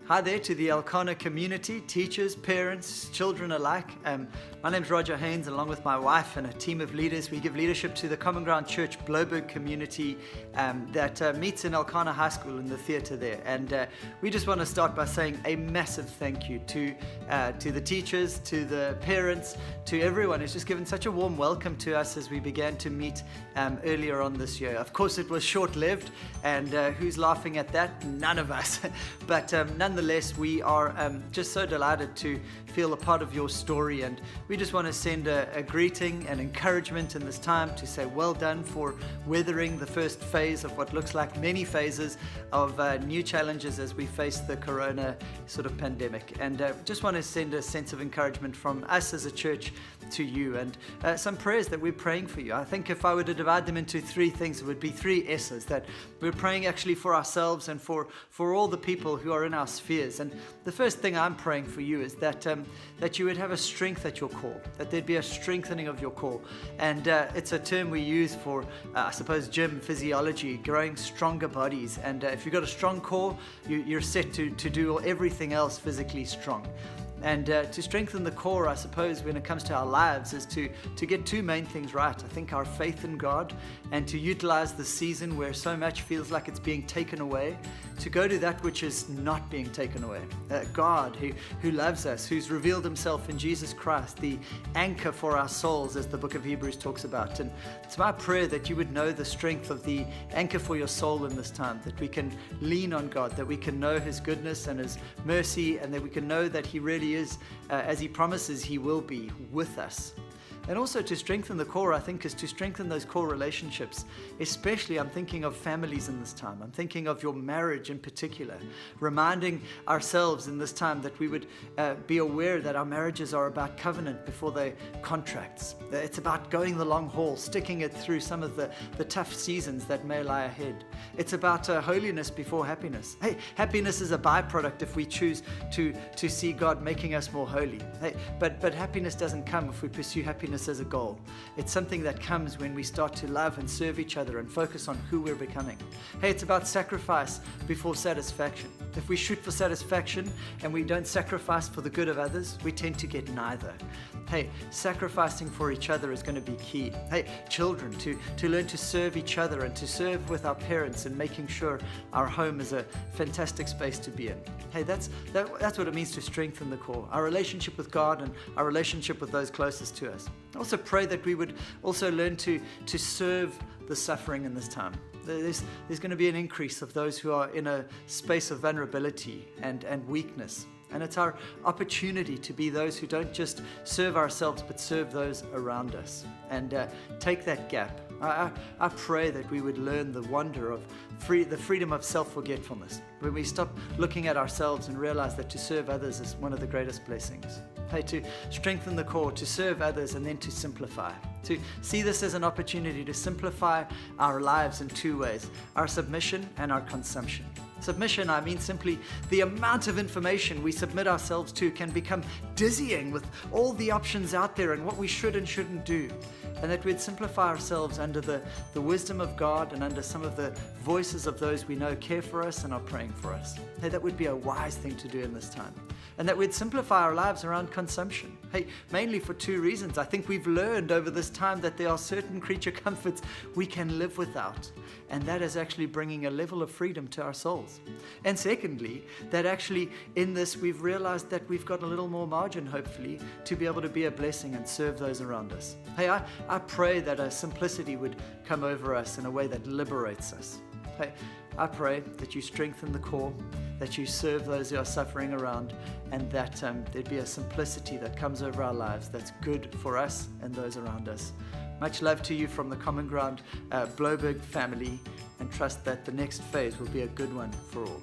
Hi there to the Elkanah community, teachers, parents, children alike. My name's Roger Haynes, and along with my wife and a team of leaders, we give leadership to the Common Ground Church Bloberg community that meets in Elkanah High School in the theatre there. And we just want to start by saying a massive thank you to the teachers, to the parents, to everyone who's just given such a warm welcome to us as we began to meet earlier on this year. Of course, it was short-lived, and who's laughing at that? None of us. But nonetheless, we are just so delighted to feel a part of your story, and we just want to send a greeting and encouragement in this time to say well done for weathering the first phase of what looks like many phases of new challenges as we face the corona sort of pandemic. And just want to send a sense of encouragement from us as a church to you, and some prayers that we're praying for you. I think if I were to divide them into three things, it would be three S's, that we're praying actually for ourselves and for all the people who are in our spheres. And the first thing I'm praying for you is that you would have a strength at your core, that there'd be a strengthening of your core. And it's a term we use for, I suppose, gym physiology, growing stronger bodies. And if you've got a strong core, you're set to do everything else physically strong. And to strengthen the core, I suppose, when it comes to our lives, is to get two main things right. I think our faith in God, and to utilize the season where so much feels like it's being taken away, to go to that which is not being taken away. God, who loves us, who's revealed himself in Jesus Christ, the anchor for our souls, as the book of Hebrews talks about. And it's my prayer that you would know the strength of the anchor for your soul in this time, that we can lean on God, that we can know his goodness and his mercy, and that we can know that he really is, as he promises he will be, with us. And also to strengthen the core, I think, is to strengthen those core relationships. Especially, I'm thinking of families in this time. I'm thinking of your marriage in particular. Reminding ourselves in this time that we would be aware that our marriages are about covenant before they're contracts. It's about going the long haul, sticking it through some of the tough seasons that may lie ahead. It's about holiness before happiness. Hey, happiness is a byproduct if we choose to see God making us more holy. Hey, but happiness doesn't come if we pursue happiness as a goal. It's something that comes when we start to love and serve each other and focus on who we're becoming. Hey, it's about sacrifice before satisfaction. If we shoot for satisfaction and we don't sacrifice for the good of others, we tend to get neither. Hey, sacrificing for each other is going to be key. Hey, children, to learn to serve each other and to serve with our parents and making sure our home is a fantastic space to be in. Hey, that's what it means to strengthen the core, our relationship with God and our relationship with those closest to us. I also pray that we would also learn to serve the suffering in this time. There's going to be an increase of those who are in a space of vulnerability and weakness. And it's our opportunity to be those who don't just serve ourselves, but serve those around us and take that gap. I pray that we would learn the wonder of the freedom of self-forgetfulness, when we stop looking at ourselves and realize that to serve others is one of the greatest blessings. Hey, to strengthen the core, to serve others, and then to simplify. To see this as an opportunity to simplify our lives in two ways: our submission and our consumption. Submission, I mean simply the amount of information we submit ourselves to can become dizzying with all the options out there and what we should and shouldn't do. And that we'd simplify ourselves under the wisdom of God and under some of the voices of those we know care for us and are praying for us. Hey, that would be a wise thing to do in this time. And that we'd simplify our lives around consumption. Hey, mainly for two reasons. I think we've learned over this time that there are certain creature comforts we can live without. And that is actually bringing a level of freedom to our souls. And secondly, that actually in this we've realized that we've got a little more margin, hopefully, to be able to be a blessing and serve those around us. Hey, I pray that a simplicity would come over us in a way that liberates us. Hey, I pray that you strengthen the core, that you serve those who are suffering around, and that there'd be a simplicity that comes over our lives that's good for us and those around us. Much love to you from the Common Ground Bloberg family, and trust that the next phase will be a good one for all.